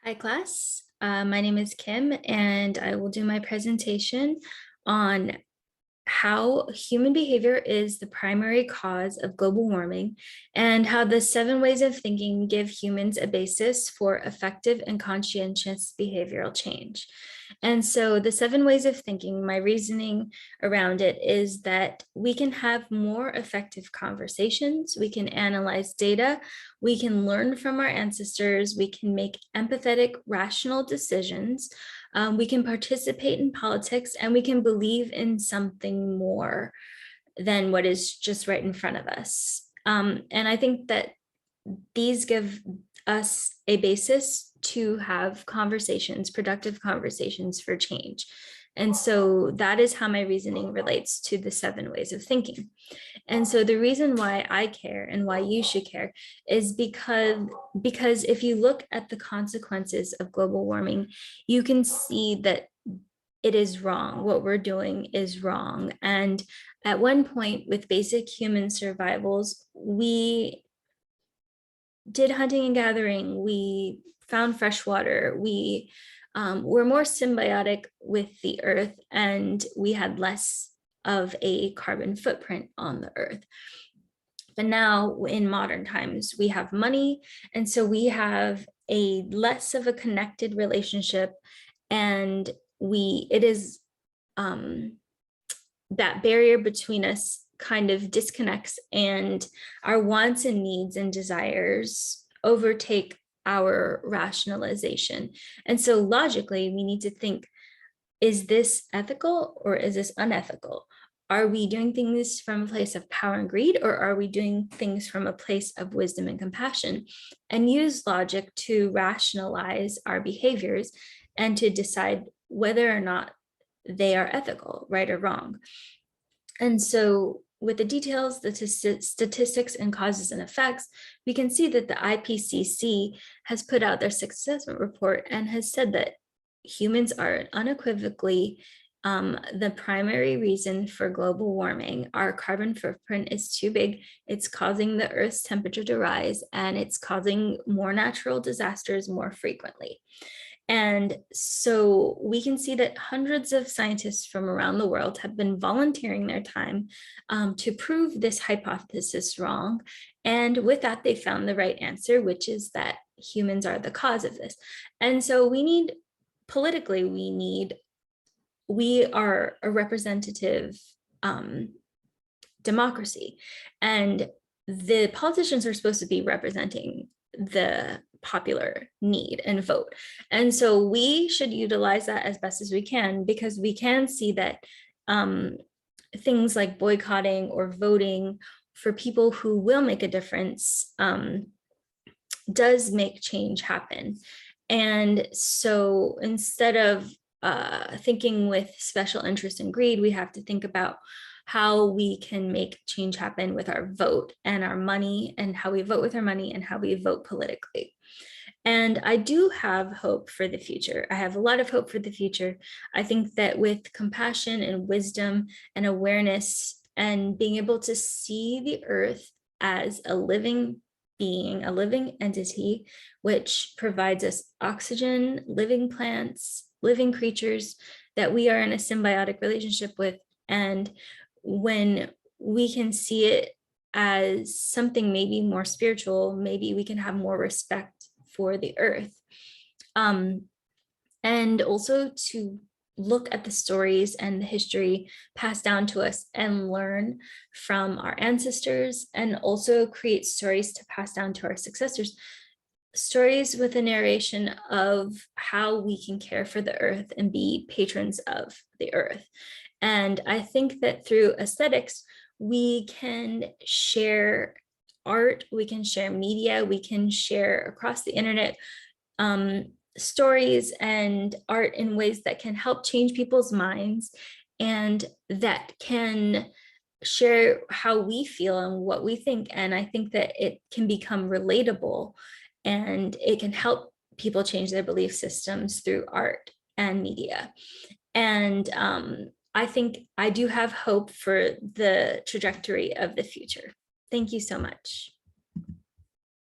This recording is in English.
Hi, class. My name is Kim, and I will do my presentation on how human behavior is the primary cause of global warming and how the 7 ways of thinking give humans a basis for effective and conscientious behavioral change. And so the 7 ways of thinking, my reasoning around it is that we can have more effective conversations, we can analyze data, we can learn from our ancestors, we can make empathetic, rational decisions, we can participate in politics, and we can believe in something more than what is just right in front of us. And I think that these give us a basis to have conversations, productive conversations for change. And so that is how my reasoning relates to the 7 ways of thinking. And so the reason why I care and why you should care is because if you look at the consequences of global warming, you can see that it is wrong. What we're doing is wrong. And at one point with basic human survivals, we did hunting and gathering, we found fresh water, we were more symbiotic with the earth, and we had less of a carbon footprint on the earth. But now in modern times, we have money, and so we have a less of a connected relationship, and it is that barrier between us kind of disconnects, and our wants and needs and desires overtake our rationalization. And so logically, we need to think, is this ethical or is this unethical? Are we doing things from a place of power and greed, or are we doing things from a place of wisdom and compassion? And use logic to rationalize our behaviors and to decide whether or not they are ethical, right or wrong. And so with the details, the statistics and causes and effects, we can see that the IPCC has put out their assessment report and has said that humans are unequivocally the primary reason for global warming. Our carbon footprint is too big. It's causing the Earth's temperature to rise, and it's causing more natural disasters more frequently. And so we can see that hundreds of scientists from around the world have been volunteering their time to prove this hypothesis wrong. And with that, they found the right answer, which is that humans are the cause of this. And so politically, we are a representative democracy. And the politicians are supposed to be representing the popular need and vote. And so we should utilize that as best as we can, because we can see that things like boycotting or voting for people who will make a difference does make change happen. And so instead of thinking with special interest and greed, we have to think about how we can make change happen with our vote and our money, and how we vote with our money and how we vote politically. And I do have hope for the future. I have a lot of hope for the future. I think that with compassion and wisdom and awareness and being able to see the earth as a living being, a living entity, which provides us oxygen, living plants, living creatures that we are in a symbiotic relationship with. And when we can see it as something maybe more spiritual, maybe we can have more respect for the earth. And also to look at the stories and the history passed down to us and learn from our ancestors, and also create stories to pass down to our successors. Stories with a narration of how we can care for the earth and be patrons of the earth. And I think that through aesthetics, we can share art, we can share media, we can share across the internet stories and art in ways that can help change people's minds, and that can share how we feel and what we think. And I think that it can become relatable, and it can help people change their belief systems through art and media. And I think I do have hope for the trajectory of the future. Thank you so much.